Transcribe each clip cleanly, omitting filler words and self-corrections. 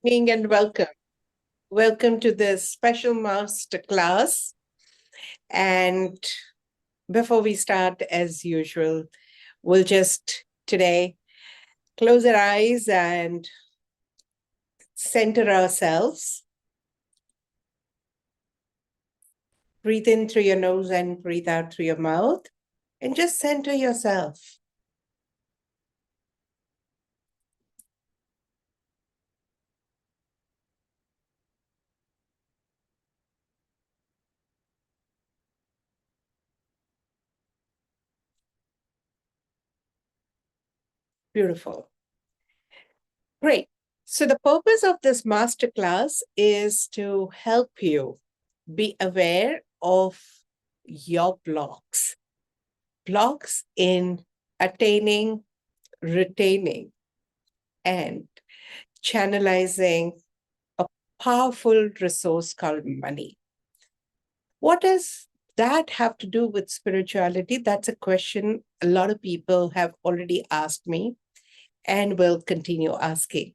evening and welcome. Welcome to this special master class. And before we start, as usual, we'll just today close our eyes and center ourselves. Breathe in through your nose and breathe out through your mouth. And just center yourself. Beautiful. Great. So the purpose of this masterclass is to help you be aware of your blocks in attaining, retaining, and channelizing a powerful resource called money. What does that have to do with spirituality? That's a question a lot of people have already asked me and will continue asking.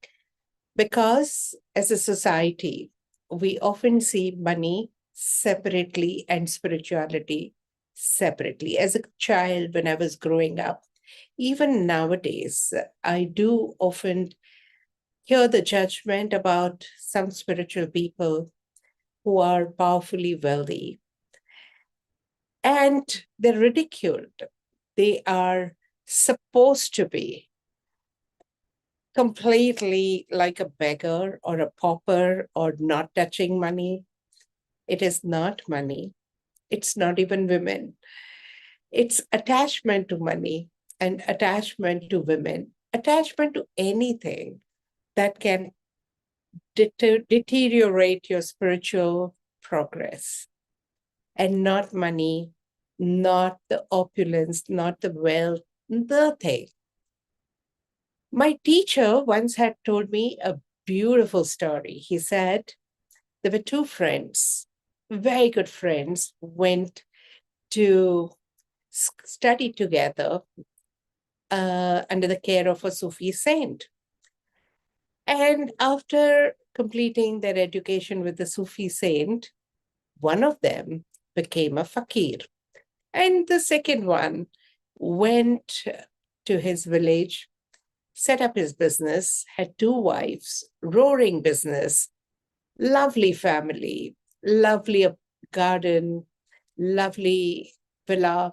Because as a society, we often see money separately and spirituality separately. As a child, when I was growing up, even nowadays, I do often hear the judgment about some spiritual people who are powerfully wealthy. And they're ridiculed. They are supposed to be completely like a beggar or a pauper or not touching money. It is not money. It's not even women. It's attachment to money and attachment to women, attachment to anything that can deteriorate your spiritual progress. And not money, not the opulence, not the wealth, nothing. My teacher once had told me a beautiful story. He said there were two friends, very good friends, went to study together under the care of a Sufi saint. And after completing their education with the Sufi saint, one of them became a fakir. And the second one went to his village, set up his business, had two wives, roaring business, lovely family, lovely garden, lovely villa,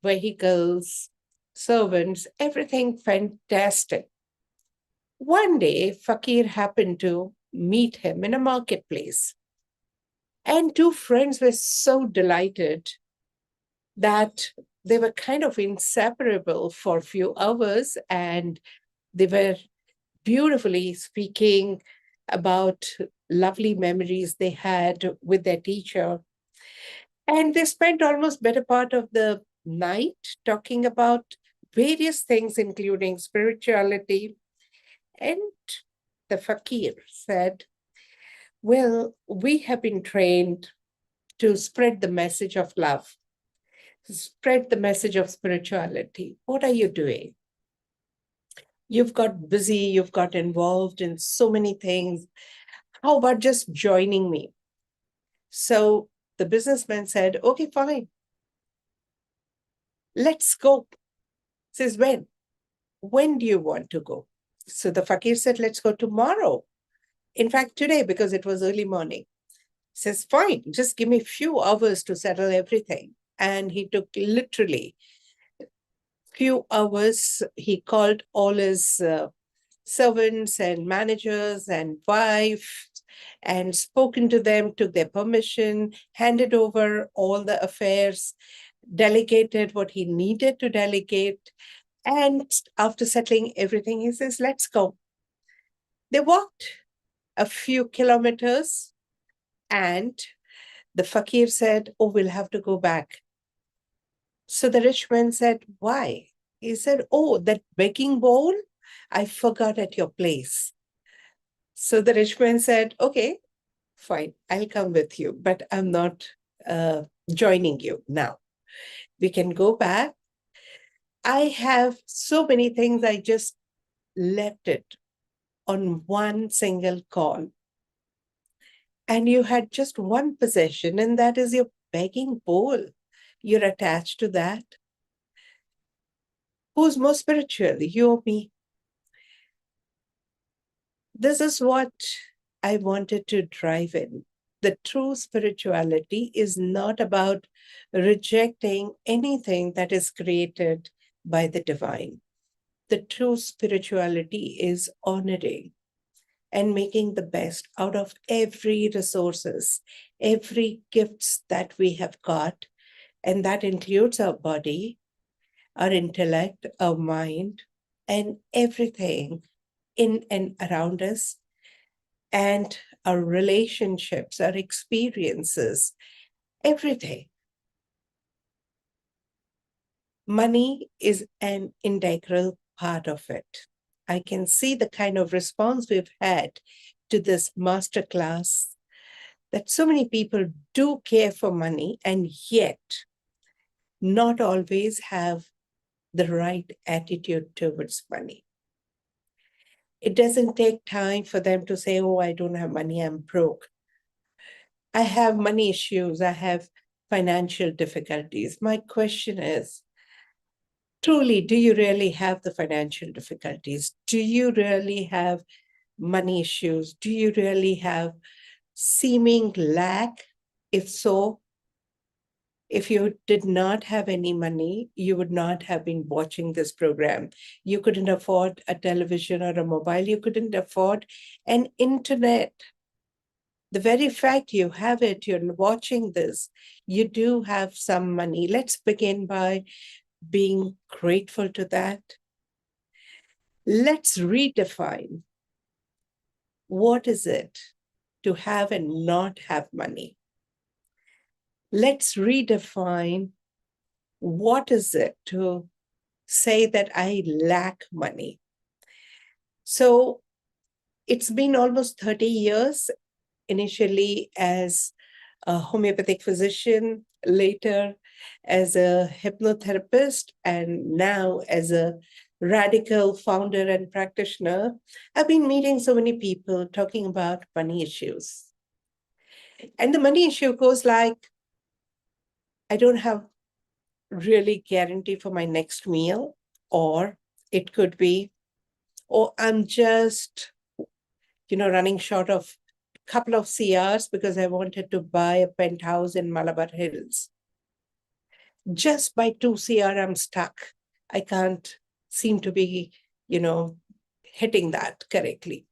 vehicles, servants, everything fantastic. One day, Fakir happened to meet him in a marketplace. And two friends were so delighted that they were kind of inseparable for a few hours, and they were beautifully speaking about lovely memories they had with their teacher. And they spent almost better part of the night talking about various things, including spirituality. And the fakir said, well, we have been trained to spread the message of love, spread the message of spirituality. What are you doing? You've got busy, you've got involved in so many things. How about just joining me? So the businessman said, okay, fine. Let's go. Says, when? When do you want to go? So the fakir said, let's go tomorrow. In fact, today, because it was early morning. Says, fine, just give me a few hours to settle everything. And he took literally few hours. He called all his servants and managers and wives and spoken to them, took their permission, handed over all the affairs, delegated what he needed to delegate. And after settling everything, he says, let's go. They walked a few kilometers and the fakir said, oh, we'll have to go back. So the rich man said, why? He said, oh, that begging bowl, I forgot at your place. So the rich man said, okay, fine, I'll come with you, but I'm not joining you now. We can go back. I have so many things, I just left it on one single call, and you had just one possession, and that is your begging bowl. You're attached to that. Who's more spiritual, you or me? This is what I wanted to drive in. The true spirituality is not about rejecting anything that is created by the divine. The true spirituality is honoring and making the best out of every resources, every gifts that we have got, and that includes our body, our intellect, our mind, and everything in and around us, and our relationships, our experiences, everything. Money is an integral part of it. I can see the kind of response we've had to this masterclass, that so many people do care for money and yet not always have the right attitude towards money. It doesn't take time for them to say, oh, I don't have money, I'm broke. I have money issues, I have financial difficulties. My question is, truly, do you really have the financial difficulties? Do you really have money issues? Do you really have seeming lack? If so, if you did not have any money, you would not have been watching this program. You couldn't afford a television or a mobile. You couldn't afford an internet. The very fact you have it, you're watching this, you do have some money. Let's begin by being grateful to that. Let's redefine what is it to have and not have money. Let's redefine what is it to say that I lack money. So it's been almost 30 years, initially as a homeopathic physician, later as a hypnotherapist, and now as a radical founder and practitioner. I've been meeting so many people talking about money issues. And the money issue goes like, I don't have really guarantee for my next meal, or it could be, oh, I'm just, running short of a couple of CRs because I wanted to buy a penthouse in Malabar Hills. Just by 2 CR, I'm stuck. I can't seem to be, hitting that correctly.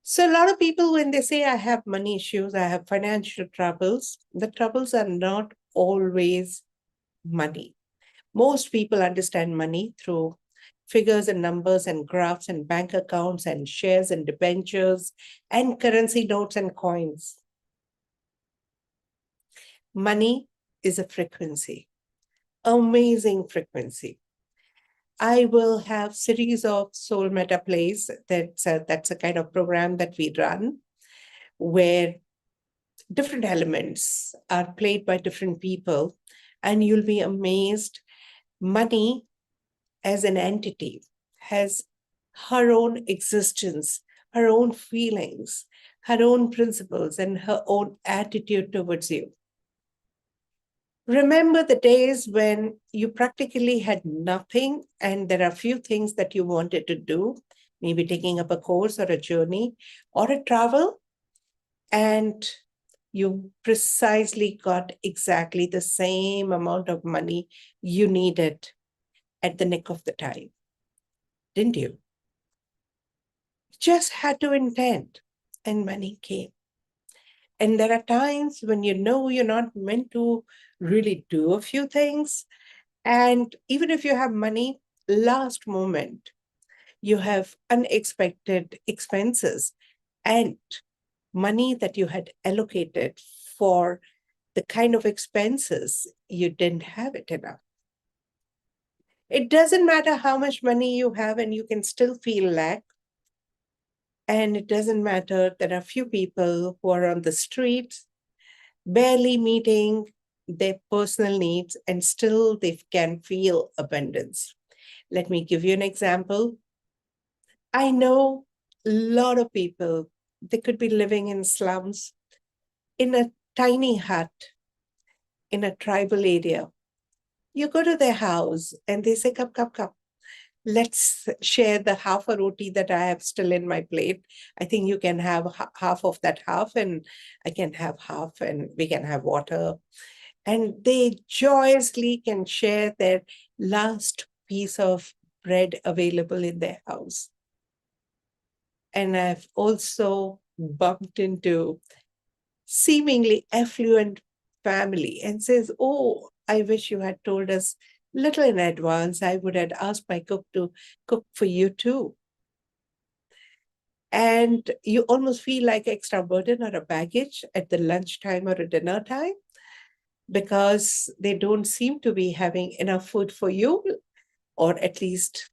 So a lot of people, when they say I have money issues, I have financial troubles, the troubles are not always money. Most people understand money through figures and numbers and graphs and bank accounts and shares and debentures and currency notes and coins. Money is a frequency, amazing frequency. I will have series of soul meta plays. That's a kind of program that we run where different elements are played by different people, and you'll be amazed. Money as an entity has her own existence, her own feelings, her own principles, and her own attitude towards you. Remember the days when you practically had nothing and there are few things that you wanted to do, maybe taking up a course or a journey or a travel, and you precisely got exactly the same amount of money you needed at the nick of the time, didn't you? Just had to intend, and money came. And there are times when you're not meant to really do a few things. And even if you have money, last moment, you have unexpected expenses and money that you had allocated for the kind of expenses, you didn't have it enough. It doesn't matter how much money you have, and you can still feel lack. And it doesn't matter, there are few people who are on the streets, barely meeting their personal needs, and still they can feel abundance. Let me give you an example. I know a lot of people, they could be living in slums, in a tiny hut, in a tribal area. You go to their house and they say, "Come, come, come. Let's share the half a roti that I have still in my plate. I think you can have half of that half, and I can have half, and we can have water." And they joyously can share their last piece of bread available in their house. And I've also bumped into seemingly affluent family and says, "Oh, I wish you had told us little in advance. I would have asked my cook to cook for you too." And you almost feel like extra burden or a baggage at the lunchtime or a dinner time because they don't seem to be having enough food for you, or at least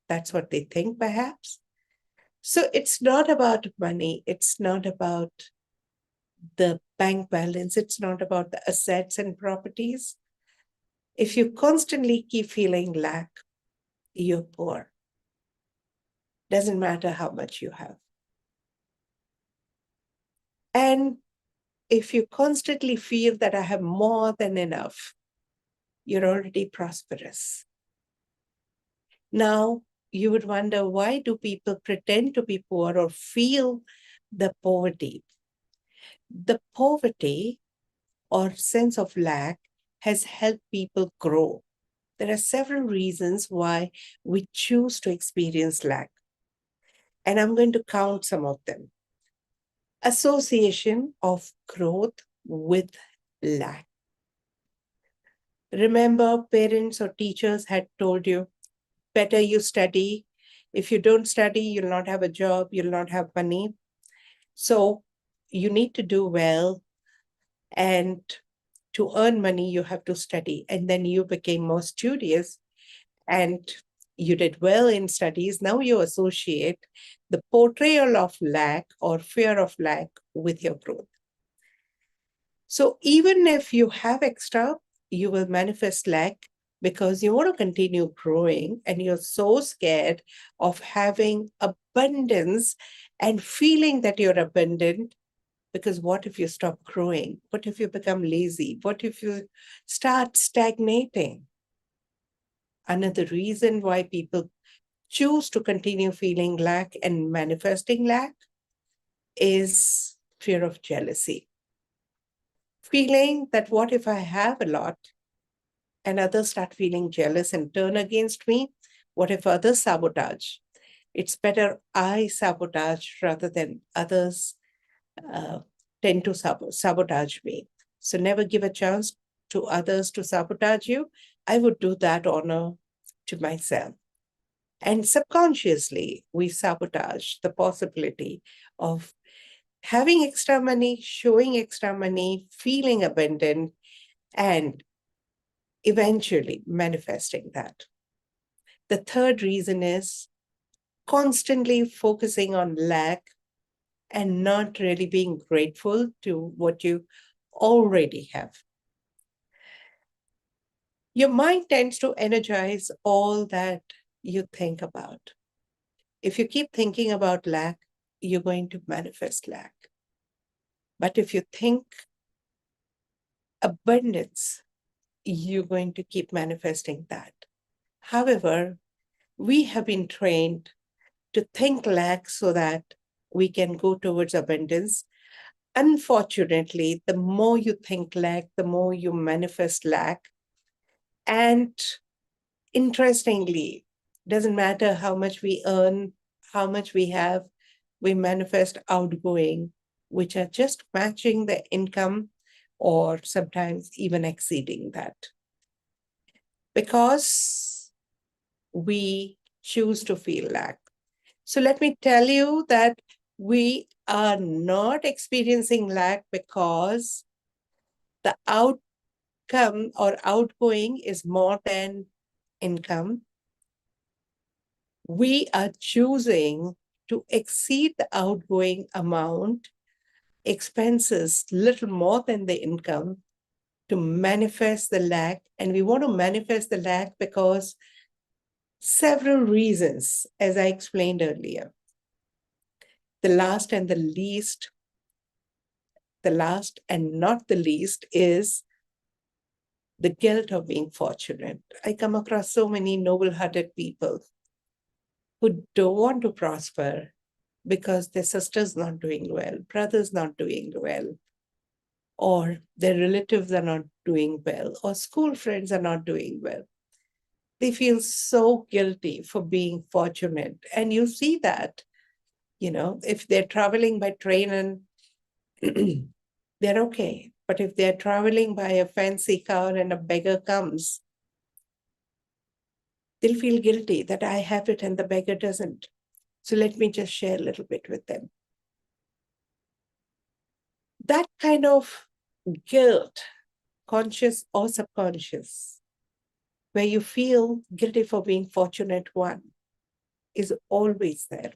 that's what they think, perhaps. So it's not about money. It's not about the bank balance. It's not about the assets and properties. If you constantly keep feeling lack, you're poor. Doesn't matter how much you have. And if you constantly feel that I have more than enough, you're already prosperous. Now, you would wonder, why do people pretend to be poor or feel the poverty? The poverty or sense of lack has helped people grow. There are several reasons why we choose to experience lack, and I'm going to count some of them. Association of growth with lack. Remember, parents or teachers had told you, better you study. If you don't study, you'll not have a job, you'll not have money. So you need to do well, and to earn money, you have to study. And then you became more studious and you did well in studies. Now you associate the portrayal of lack or fear of lack with your growth. So even if you have extra, you will manifest lack because you want to continue growing and you're so scared of having abundance and feeling that you're abundant. Because what if you stop growing? What if you become lazy? What if you start stagnating? Another reason why people choose to continue feeling lack and manifesting lack is fear of jealousy. Feeling that what if I have a lot and others start feeling jealous and turn against me? What if others sabotage? It's better I sabotage rather than others tend to sabotage me. So never give a chance to others to sabotage you. I would do that honor to myself. And subconsciously, we sabotage the possibility of having extra money, showing extra money, feeling abundant, and eventually manifesting that. The third reason is constantly focusing on lack and not really being grateful to what you already have. Your mind tends to energize all that you think about. If you keep thinking about lack, you're going to manifest lack. But if you think abundance, you're going to keep manifesting that. However, we have been trained to think lack so that we can go towards abundance. Unfortunately, the more you think lack, the more you manifest lack. And interestingly, doesn't matter how much we earn, how much we have, we manifest outgoing, which are just matching the income or sometimes even exceeding that. Because we choose to feel lack. So let me tell you that we are not experiencing lack because the outcome or outgoing is more than income. We are choosing to exceed the outgoing amount, expenses little more than the income, to manifest the lack. And we want to manifest the lack because Several reasons, as I explained earlier. The last and not the least is the guilt of being fortunate. I come across so many noble-hearted people who don't want to prosper because their sister's not doing well, brother's not doing well, or their relatives are not doing well, or school friends are not doing well. They feel so guilty for being fortunate. And you see that, if they're traveling by train and they're okay. But if they're traveling by a fancy car and a beggar comes, they'll feel guilty that I have it and the beggar doesn't. So let me just share a little bit with them. That kind of guilt, conscious or subconscious, where you feel guilty for being fortunate one, is always there.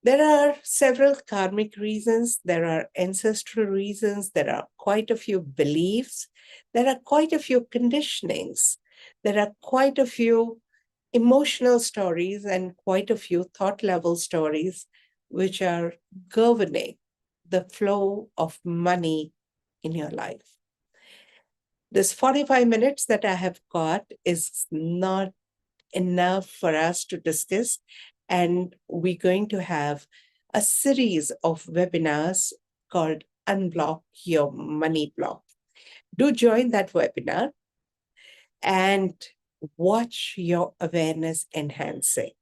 There are several karmic reasons, there are ancestral reasons, there are quite a few beliefs, there are quite a few conditionings, there are quite a few emotional stories and quite a few thought level stories which are governing the flow of money in your life. This 45 minutes that I have got is not enough for us to discuss. And we're going to have a series of webinars called Unblock Your Money Block. Do join that webinar and watch your awareness enhancing.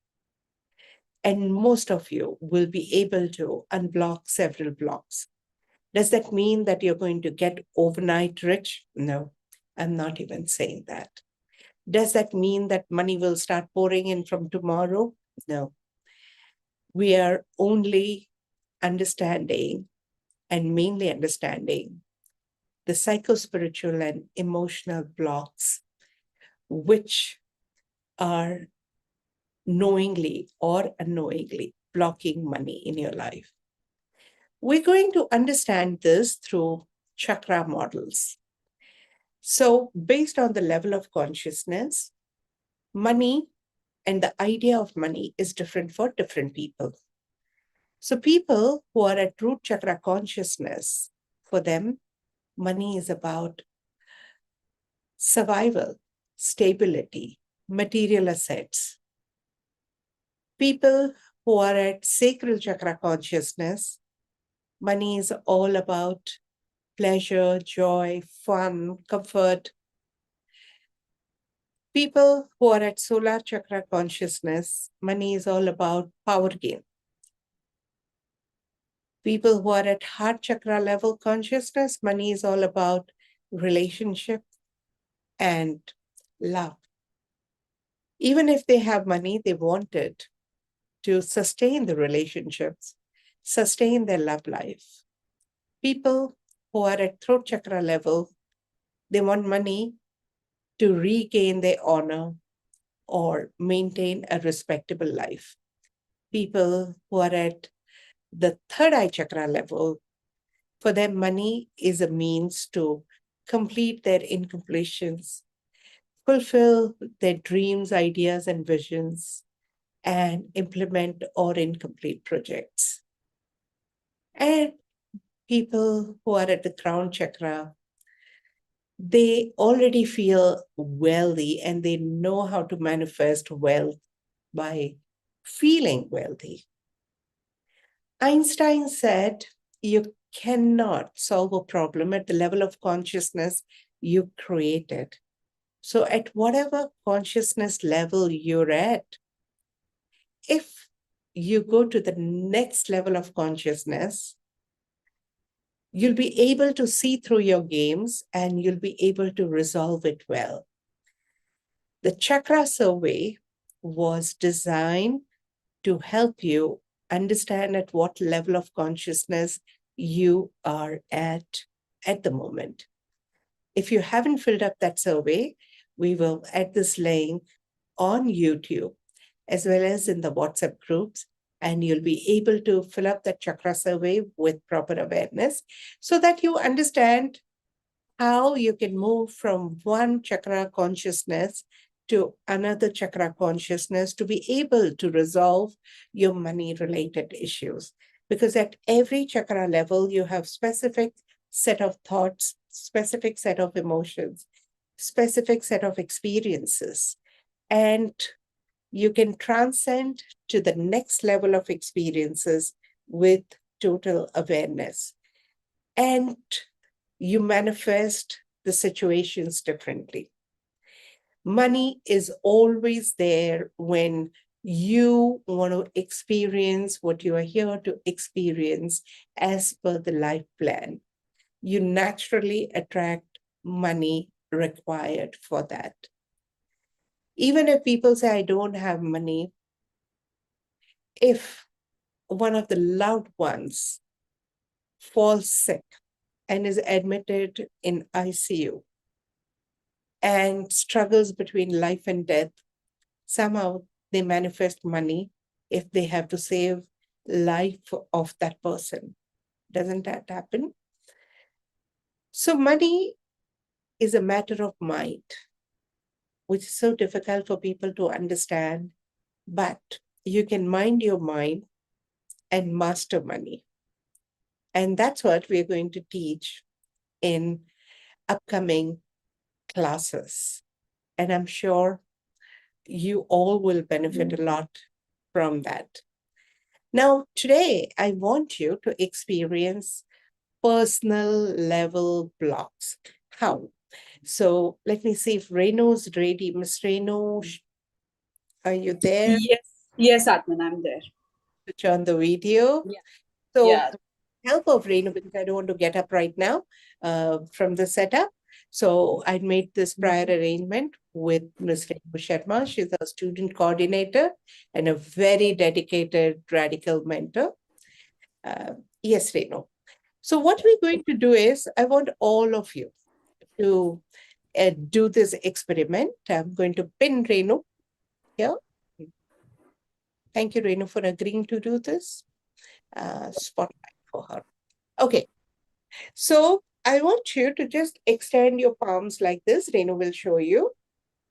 And most of you will be able to unblock several blocks. Does that mean that you're going to get overnight rich? No, I'm not even saying that. Does that mean that money will start pouring in from tomorrow? No. We are only understanding and mainly understanding the psychospiritual and emotional blocks, which are knowingly or unknowingly blocking money in your life. We're going to understand this through chakra models. So based on the level of consciousness, money and the idea of money is different for different people. So people who are at root chakra consciousness, for them, money is about survival, stability, material assets. People who are at sacral chakra consciousness, money is all about pleasure, joy, fun, comfort. People who are at solar chakra consciousness, money is all about power gain. People who are at heart chakra level consciousness, money is all about relationship and love. Even if they have money, they want it to sustain the relationships, sustain their love life. People who are at throat chakra level, they want money to regain their honor or maintain a respectable life. People who are at the third eye chakra level, for them, money is a means to complete their incompletions, fulfill their dreams, ideas, and visions, and implement or incomplete projects. And people who are at the crown chakra, they already feel wealthy and they know how to manifest wealth by feeling wealthy. Einstein said, you cannot solve a problem at the level of consciousness you created. So at whatever consciousness level you're at, if you go to the next level of consciousness, you'll be able to see through your games and you'll be able to resolve it well. The chakra survey was designed to help you understand at what level of consciousness you are at the moment. If you haven't filled up that survey, we will add this link on YouTube as well as in the WhatsApp groups, and you'll be able to fill up that chakra survey with proper awareness so that you understand how you can move from one chakra consciousness to another chakra consciousness to be able to resolve your money-related issues. Because at every chakra level, you have specific set of thoughts, specific set of emotions, specific set of experiences. And you can transcend to the next level of experiences with total awareness. And you manifest the situations differently. Money is always there when you want to experience what you are here to experience as per the life plan. You naturally attract money required for that. Even if people say, I don't have money, if one of the loved ones falls sick and is admitted in ICU and struggles between life and death, somehow they manifest money if they have to save life of that person. Doesn't that happen? So money is a matter of mind, which is so difficult for people to understand, but you can mind your mind and master money. And that's what we're going to teach in upcoming classes. And I'm sure you all will benefit a lot from that. Now, today, I want you to experience personal level blocks. How? So let me see if Renu's ready. Miss Renu, are you there? Yes, Aatmn, I'm there. Switch on the video. Yeah. So, Yeah. help of Renu, because I don't want to get up right now from the setup. So I made this prior arrangement with Ms. Renu Sharma. She's a student coordinator and a very dedicated radical mentor. Yes, Renu. So what we're going to do is, I want all of you to do this experiment. I'm going to pin Renu here. Thank you, Renu, for agreeing to do this. Spotlight for her. Okay. So I want you to just extend your palms like this. Renu will show you.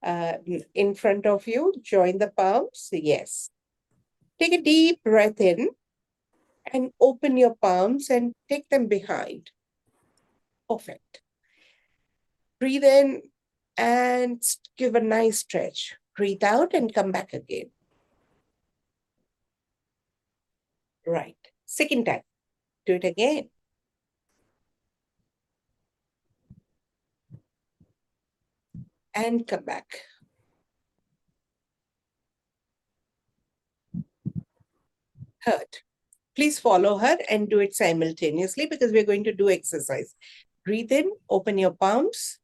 In front of you, join the palms. Yes. Take a deep breath in and open your palms and take them behind. Perfect. Breathe in and give a nice stretch. Breathe out and come back again. Right. Second time. Do it again. And come back. Third. Please follow her and do it simultaneously because we're going to do exercise. Breathe in, open your palms.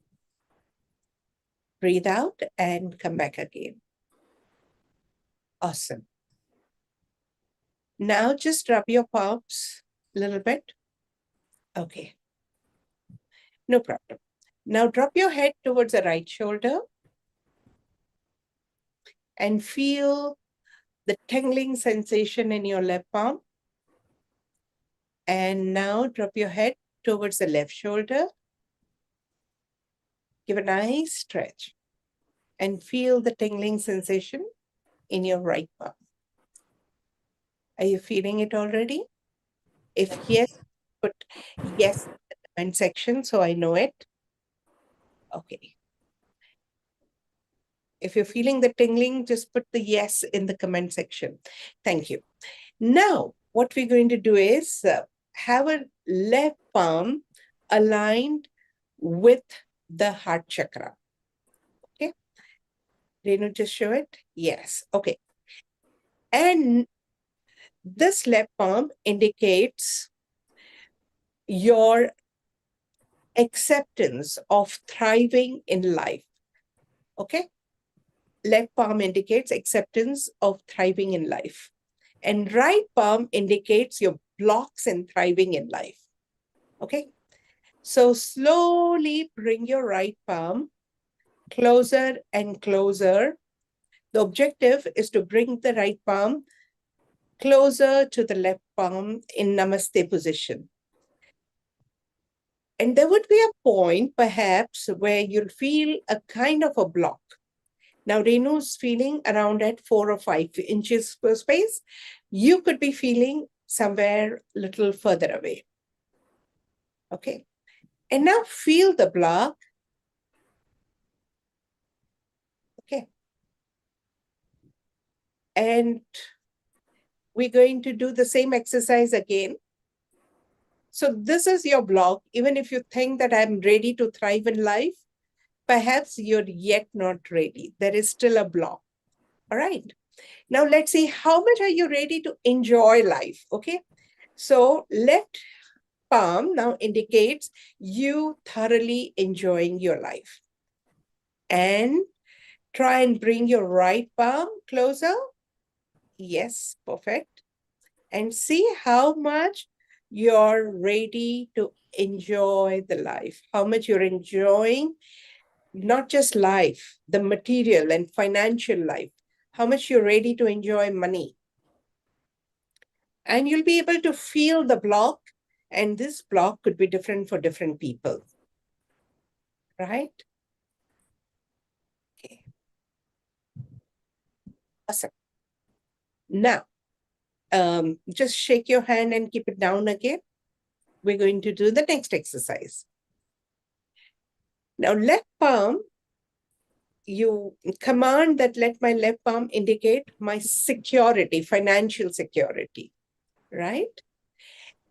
Breathe out and come back again. Awesome. Now just rub your palms a little bit. Okay. No problem. Now drop your head towards the right shoulder and feel the tingling sensation in your left palm. And now drop your head towards the left shoulder. Give a nice stretch and feel the tingling sensation in your right palm. Are you feeling it already? If yes, put yes in the comment section so I know it. Okay. If you're feeling the tingling, just put the yes in the comment section. Thank you. Now, what we're going to do is have a left palm aligned with the heart chakra. Okay. Renu, just show it. Yes. Okay. And this left palm indicates your acceptance of thriving in life. Okay. Left palm indicates acceptance of thriving in life. And right palm indicates your blocks in thriving in life. Okay. So slowly bring your right palm closer and closer. The objective is to bring the right palm closer to the left palm in Namaste position. And there would be a point, perhaps, where you'll feel a kind of a block. Now, Renu's feeling around at 4 or 5 inches per space. You could be feeling somewhere a little further away. Okay. And now feel the block. Okay. And we're going to do the same exercise again. So this is your block. Even if you think that I'm ready to thrive in life, perhaps you're yet not ready. There is still a block. All right. Now let's see how much are you ready to enjoy life. Okay. So left palm now indicates you thoroughly enjoying your life. And try and bring your right palm closer. Yes, perfect. And see how much you're ready to enjoy the life, how much you're enjoying not just life, the material and financial life, how much you're ready to enjoy money. And you'll be able to feel the block, and this block could be different for different people, right? Okay. Awesome. Now, just shake your hand and keep it down again. We're going to do the next exercise. Now, left palm, you command that let my left palm indicate my security, financial security, right?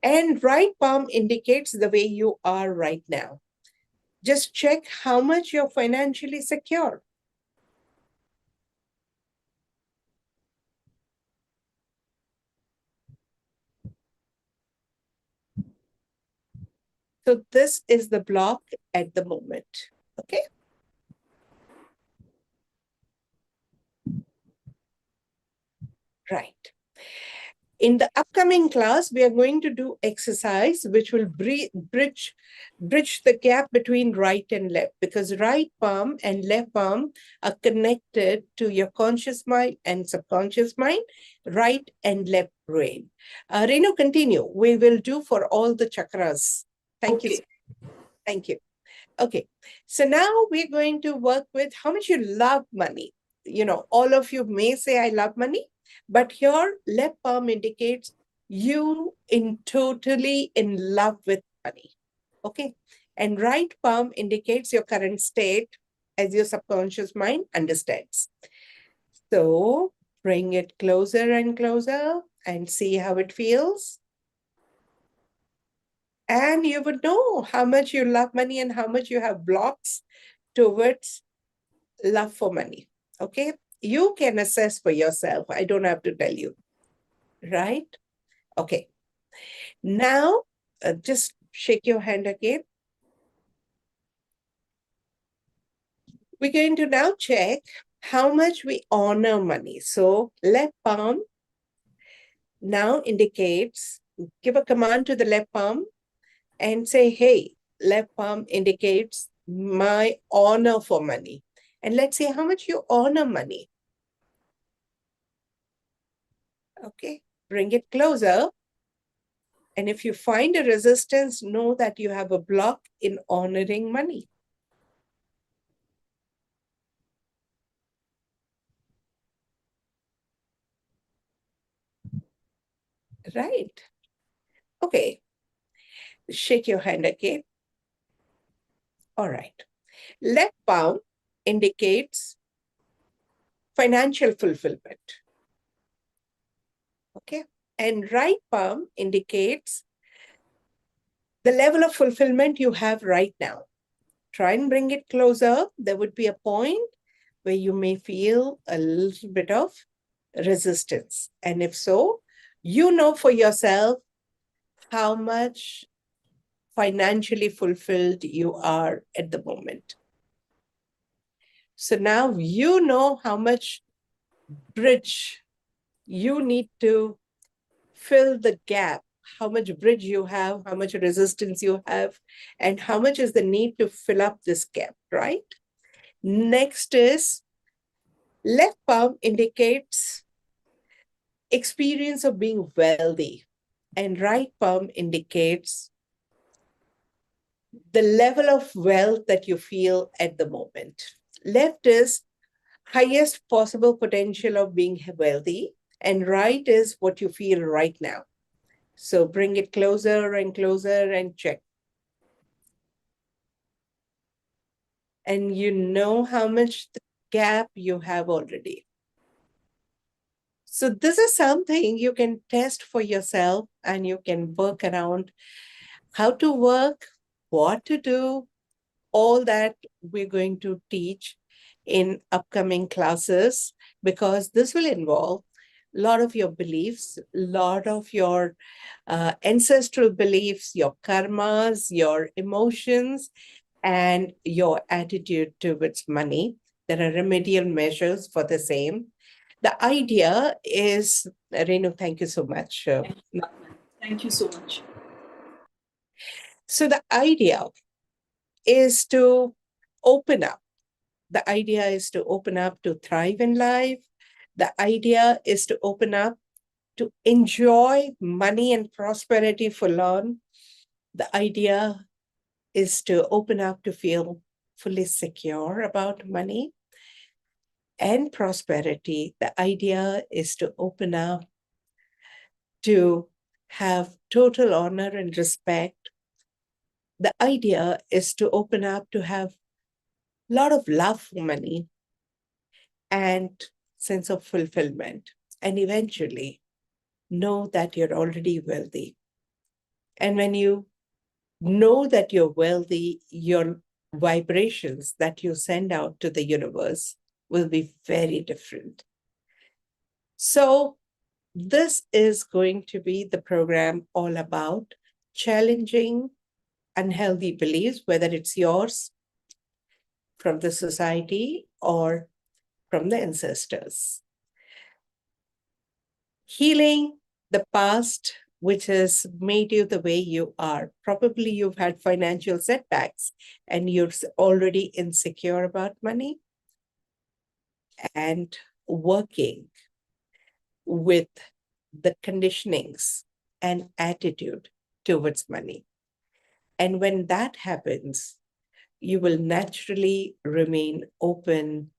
And right palm indicates the way you are right now. Just check how much you're financially secure. So this is the block at the moment, okay? Right. In the upcoming class, we are going to do exercise which will bridge the gap between right and left, because right palm and left palm are connected to your conscious mind and subconscious mind, right and left brain. Renu, continue. We will do for all the chakras. Thank you. Thank you. Okay, so now we're going to work with how much you love money. You know, all of you may say, I love money, but your left palm indicates you totally in love with money. Okay, and right palm indicates your current state as your subconscious mind understands. So bring it closer and closer and see how it feels. And you would know how much you love money and how much you have blocks towards love for money. Okay. You can assess for yourself. I don't have to tell you. Right? Okay. Now, just shake your hand again. We're going to now check how much we honor money. So left palm now indicates, give a command to the left palm and say, hey, left palm indicates my honor for money. And let's see how much you honor money. Okay, bring it closer. And if you find a resistance, know that you have a block in honoring money. Right. Okay. Shake your hand again. All right. Left palm indicates financial fulfillment. Okay. And right palm indicates the level of fulfillment you have right now. Try and bring it closer. There would be a point where you may feel a little bit of resistance. And if so, you know for yourself how much financially fulfilled you are at the moment. So now you know how much bridge you need to fill the gap, how much bridge you have, how much resistance you have, and how much is the need to fill up this gap, right? Next is left palm indicates experience of being wealthy, and right palm indicates the level of wealth that you feel at the moment. Left is highest possible potential of being wealthy, and right is what you feel right now. So bring it closer and closer and check. And you know how much gap you have already. So this is something you can test for yourself, and you can work around how to work, what to do, all that we're going to teach in upcoming classes, because this will involve a lot of your beliefs, a lot of your ancestral beliefs, your karmas, your emotions, and your attitude towards money. There are remedial measures for the same. The idea is, Renu, thank you so much. Thank you, Aatmn. Thank you so much. So the idea is to open up. The idea is to open up to thrive in life. The idea is to open up to enjoy money and prosperity full on. The idea is to open up to feel fully secure about money and prosperity. The idea is to open up to have total honor and respect. The idea is to open up to have a lot of love for money and sense of fulfillment, and eventually know that you're already wealthy. And when you know that you're wealthy, your vibrations that you send out to the universe will be very different. So this is going to be the program all about challenging unhealthy beliefs, whether it's yours, from the society, or from the ancestors. Healing the past, which has made you the way you are. Probably you've had financial setbacks and you're already insecure about money, and working with the conditionings and attitude towards money. And when that happens, you will naturally remain open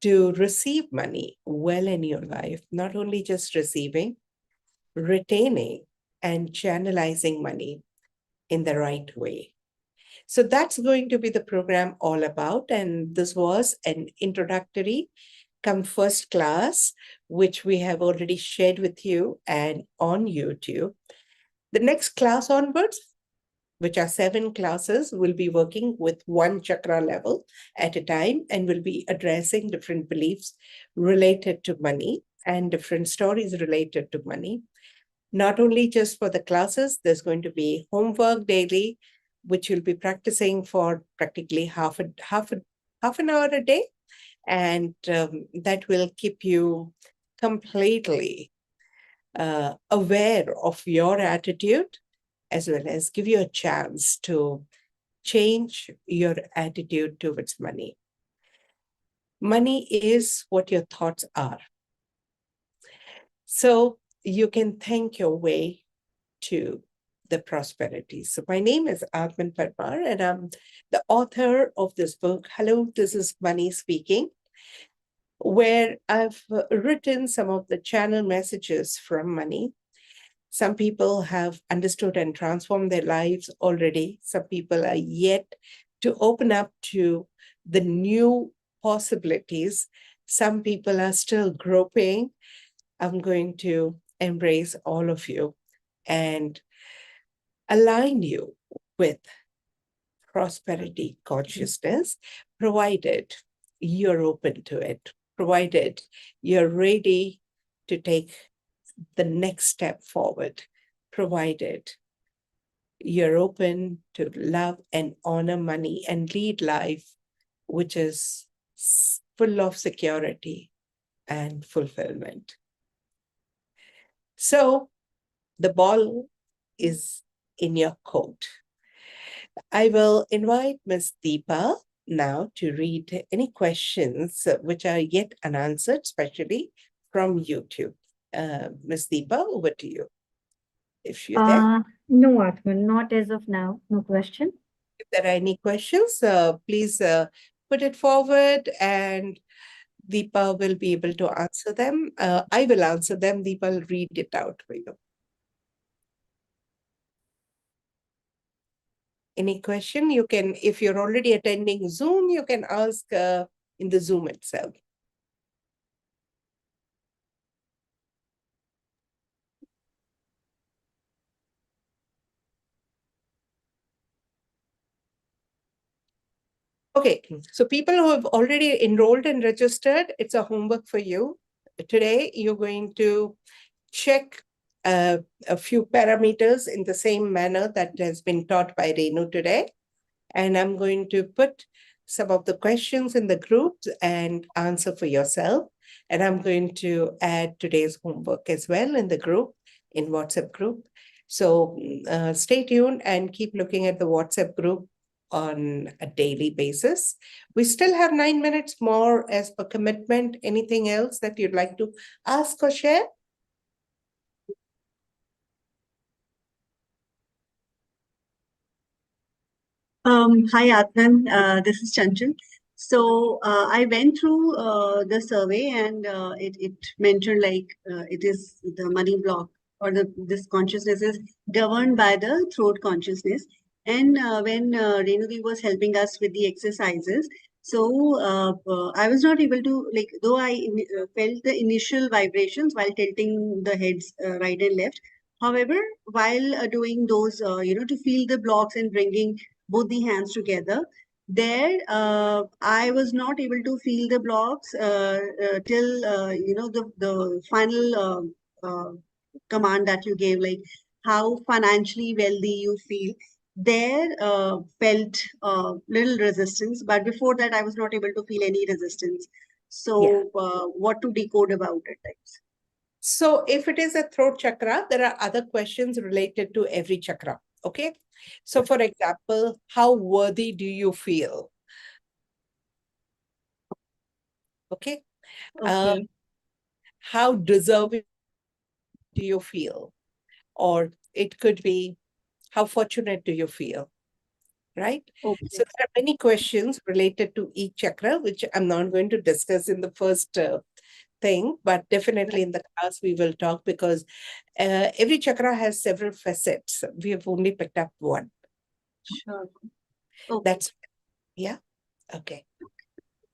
to receive money well in your life, not only just receiving, retaining, and channelizing money in the right way. So that's going to be the program all about. And this was an introductory come first class, which we have already shared with you and on YouTube. The next class onwards, which are 7 classes, will be working with 1 chakra level at a time, and will be addressing different beliefs related to money and different stories related to money. Not only just for the classes, there's going to be homework daily, which you'll be practicing for practically half an hour a day. And that will keep you completely aware of your attitude, as well as give you a chance to change your attitude towards money. Money is what your thoughts are. So you can think your way to the prosperity. So my name is Aatmn Parmar, and I'm the author of this book, Hello, This is Money Speaking, where I've written some of the channel messages from money. Some people have understood and transformed their lives already. Some people are yet to open up to the new possibilities. Some people are still groping. I'm going to embrace all of you and align you with prosperity consciousness, provided you're open to it, provided you're ready to take the next step forward, provided you're open to love and honor money and lead life which is full of security and fulfillment. So the ball is in your court. I will invite Ms. Deepa now to read any questions which are yet unanswered, especially from YouTube. Ms. Deepa, over to you, if you're there. No, Aatmn, not as of now. No question. If there are any questions, please put it forward, and Deepa will be able to answer them. I will answer them. Deepa will read it out for you. Any question you can, if you're already attending Zoom, you can ask in the Zoom itself. Okay, so people who have already enrolled and registered, it's a homework for you. Today, you're going to check a few parameters in the same manner that has been taught by Renu today. And I'm going to put some of the questions in the groups and answer for yourself. And I'm going to add today's homework as well in the group, in WhatsApp group. So stay tuned and keep looking at the WhatsApp group on a daily basis. We still have 9 minutes more as per commitment. Anything else that you'd like to ask or share? Hi, Aatmn. This is Chanchal. So I went through the survey, and it mentioned it is the money block, or this consciousness is governed by the throat consciousness. And when Renuji was helping us with the exercises, so I was not able to, though I felt the initial vibrations while tilting the heads right and left. However, while doing those, to feel the blocks and bringing both the hands together, there I was not able to feel the blocks till the final command that you gave, like how financially wealthy you feel. There felt little resistance, but before that I was not able to feel any resistance. So what to decode about it, types? So if it is a throat chakra, there are other questions related to every chakra. Okay. So for example, how worthy do you feel? Okay. Okay. How deserving do you feel? Or it could be, how fortunate do you feel? Right? Okay. So there are many questions related to each chakra, which I'm not going to discuss in the first thing, but definitely in the class we will talk, because every chakra has several facets. We have only picked up one. Sure. Okay. That's, yeah. Okay.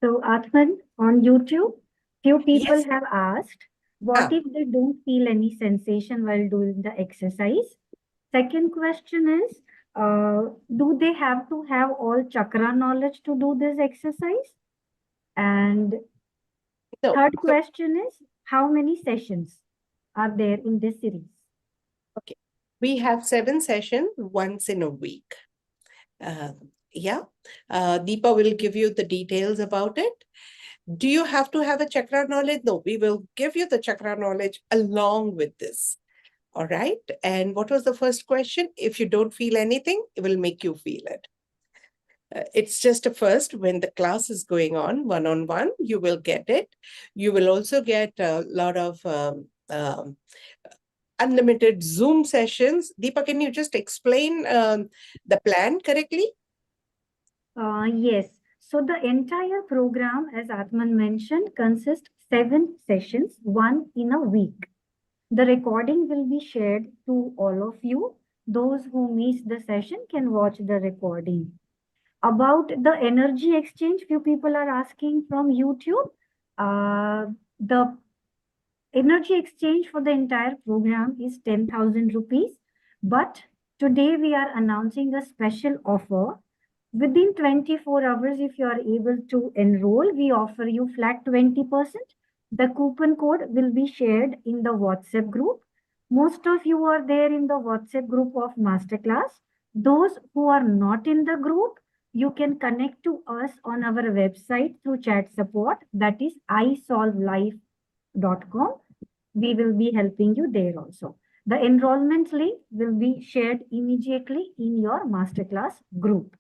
So, Aatmn, on YouTube, few people Yes. have asked, what if they don't feel any sensation while doing the exercise? Second question is, do they have to have all chakra knowledge to do this exercise? And No. third So, question is, how many sessions are there in this series? okay. We have 7 sessions once in a week. Deepa will give you the details about it. Do you have to have a chakra knowledge? No, we will give you the chakra knowledge along with this. All right. And what was the first question? If you don't feel anything, it will make you feel it. It's just a first. When the class is going on one-on-one, you will get it. You will also get a lot of unlimited Zoom sessions. Deepa, can you just explain the plan correctly? Yes. So the entire program, as Aatmn mentioned, consists 7 sessions, one in a week. The recording will be shared to all of you. Those who miss the session can watch the recording. About the energy exchange, few people are asking from YouTube. The energy exchange for the entire program is 10,000 rupees. But today we are announcing a special offer. Within 24 hours, if you are able to enroll, we offer you flat 20%. The coupon code will be shared in the WhatsApp group. Most of you are there in the WhatsApp group of Masterclass. Those who are not in the group, you can connect to us on our website through chat support, that is isolvelife.com. We will be helping you there also. The enrollment link will be shared immediately in your Masterclass group.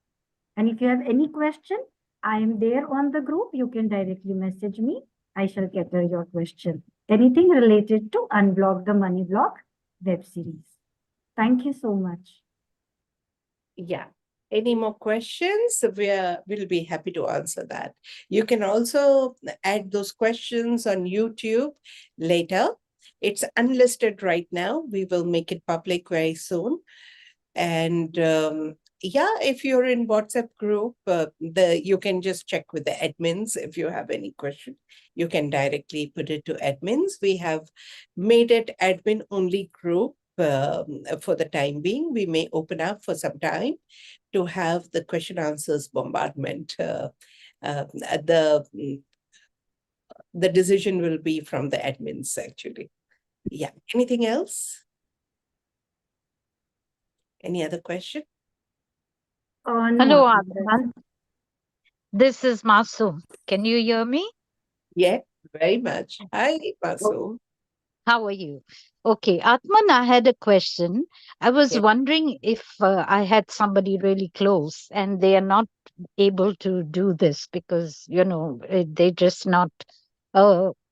And if you have any question, I am there on the group. You can directly message me. I shall cater your question. Anything related to Unblock the Money Block web series. Thank you so much. Yeah. Any more questions? We'll be happy to answer that. You can also add those questions on YouTube later. It's unlisted right now. We will make it public very soon. And yeah, if you're in WhatsApp group, you can just check with the admins if you have any question. You can directly put it to admins. We have made it admin only group for the time being. We may open up for some time to have the question answers bombardment. The decision will be from the admins actually. Yeah. Anything else? Any other question? No, Hello, Atman, that's Atman. This is Masoom. Can you hear me? Yeah, very much. Hi, Masoom. How are you? Okay, Atman, I had a question. I was Yeah. wondering if I had somebody really close and they are not able to do this because, they're just not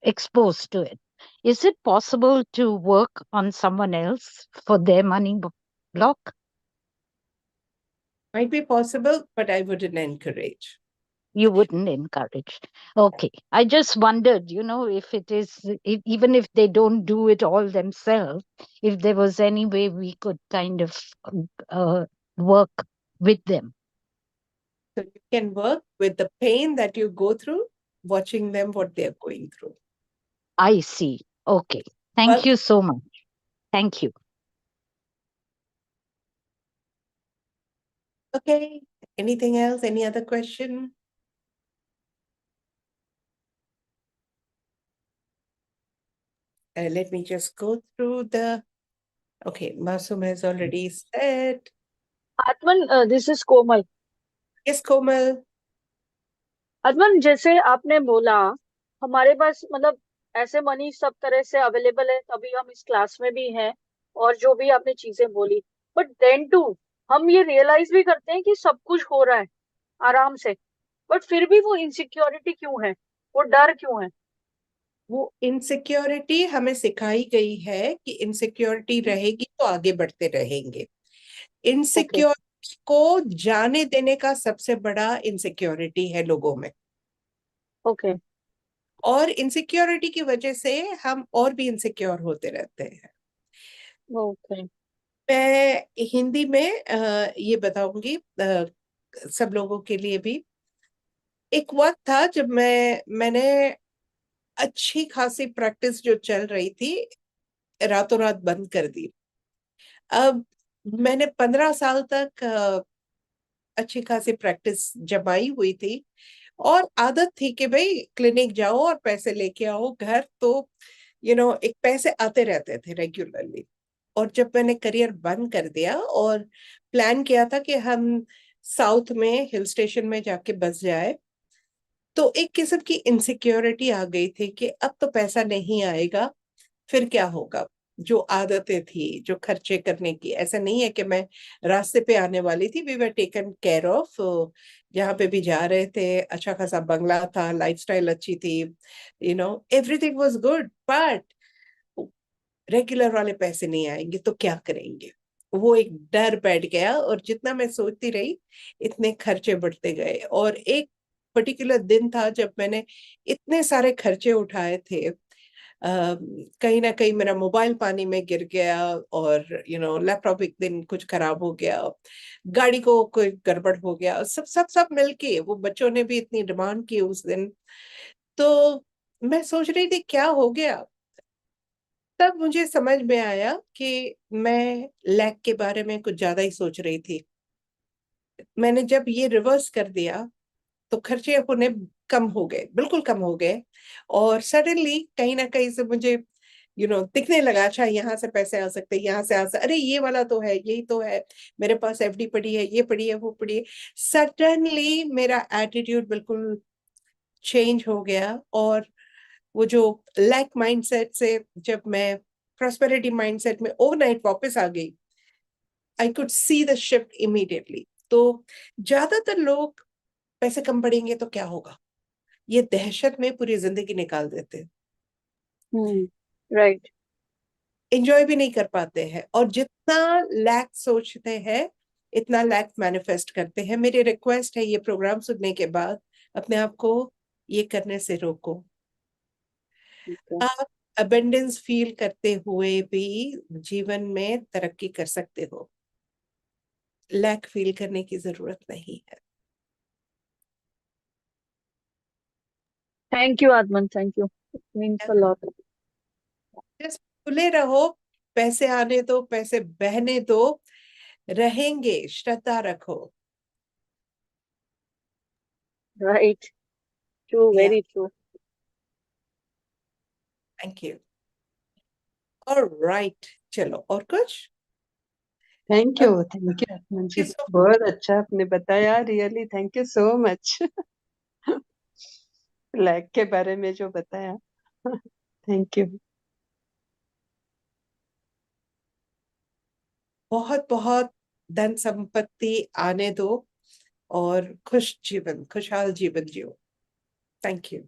exposed to it. Is it possible to work on someone else for their money block? Might be possible, but I wouldn't encourage. You wouldn't encourage. Okay. I just wondered, if it is, even if they don't do it all themselves, if there was any way we could kind of work with them. So you can work with the pain that you go through, watching them what they're going through. I see. Okay. Thank Well, you so much. Thank you. okay. Anything else? Any other question? Let me just go through the. Okay, Masoom has already said. Atman, this is Komal. Yes, Komal. Atman, जैसे आपने बोला हमारे पास मतलब ऐसे money सब तरह से available है, तभी हम इस क्लास में भी हैं और जो भी आपने चीजें बोली, बट देन टू हम ये रियलाइज भी करते हैं कि सब कुछ हो रहा है आराम से, बट फिर भी वो इनसिक्योरिटी क्यों है, वो डर क्यों है? वो इनसिक्योरिटी हमें सिखाई गई है कि इनसिक्योरिटी रहेगी तो आगे बढ़ते रहेंगे. इनसिक्योरिटी को जाने देने का सबसे बड़ा इनसिक्योरिटी है लोगों में. ओके और इनसिक्योरिटी की वजह से हम और भी इनसिक्योर होते रहते हैं. ओके मैं हिंदी में ये बताऊंगी सब लोगों के लिए भी. एक वक्त था जब मैंने अच्छी खासी प्रैक्टिस जो चल रही थी रातों रात बंद कर दी. अब मैंने 15 साल तक अच्छी खासी प्रैक्टिस जमाई हुई थी और आदत थी कि भाई क्लिनिक जाओ और पैसे लेके आओ घर. तो एक पैसे आते रहते थे रेगुलरली. और जब मैंने करियर बंद कर दिया और प्लान किया था कि हम साउथ में हिल स्टेशन में जाके बस जाए, तो एक किस्म की इनसिक्योरिटी आ गई थी कि अब तो पैसा नहीं आएगा, फिर क्या होगा. जो आदतें थी, जो खर्चे करने की, ऐसा नहीं है कि मैं रास्ते पे आने वाली थी. We were taken care of. जहाँ पे भी जा रहे थे अच्छा खासा बंगला था, लाइफस्टाइल अच्छी थी, everything was good. But regular वाले पैसे नहीं आएंगे तो क्या करेंगे. वो एक डर बैठ गया और जितना मैं सोचती रही इतने खर्चे बढ़ते गए. और एक पर्टिकुलर दिन था जब मैंने इतने सारे खर्चे उठाए थे. कहीं ना कहीं मेरा मोबाइल पानी में गिर गया और लैपटॉप एक दिन कुछ खराब हो गया, गाड़ी को कोई गड़बड़ हो गया, सब सब सब मिलके. वो बच्चों ने भी इतनी डिमांड की उस दिन. तो मैं सोच रही थी क्या हो गया. तब मुझे समझ में आया कि मैं लैक के बारे में कुछ ज्यादा ही सोच रही थी. मैंने जब ये रिवर्स कर दिया तो खर्चे होने कम हो गए, बिल्कुल कम हो गए. और सडनली कहीं ना कहीं से मुझे दिखने लगा, अच्छा यहाँ से पैसे आ सकते हैं, यहाँ से आ सकते, अरे ये वाला तो है, यही तो है, मेरे पास एफडी पड़ी है, ये पड़ी है, वो पड़ी है. सडनली मेरा एटीट्यूड बिल्कुल चेंज हो गया. और वो जो लैक माइंडसेट से जब मैं प्रॉस्पेरिटी माइंडसेट में ओवरनाइट वापस आ गई, I could see the shift immediately. तो ज्यादातर लोग पैसे कम पड़ेंगे तो क्या होगा, ये दहशत में पूरी जिंदगी निकाल देते हैं. राइट एंजॉय भी नहीं कर पाते हैं. और जितना लैक सोचते हैं इतना लैक मैनिफेस्ट करते हैं। मेरी रिक्वेस्ट है, ये प्रोग्राम सुनने के बाद अपने आप को ये करने से रोको। आप अबेंडेंस फील करते हुए भी जीवन में तरक्की कर सकते हो, लैक फील करने की जरूरत नहीं है। Thank you Atman, thank you, it means a lot. बस खुले रहो, पैसे आने दो, पैसे बहने दो, रहेंगे, श्रद्धा रखो। राइट, ट्रू, या, very true. Thank you. Alright, चलो और कुछ? Thank you Atman ji, So बहुत अच्छा आपने बताया, really thank you so much. लैक के बारे में जो बताया, थैंक यू। बहुत बहुत धन संपत्ति आने दो और खुश जीवन, खुशहाल जीवन जियो। Thank you.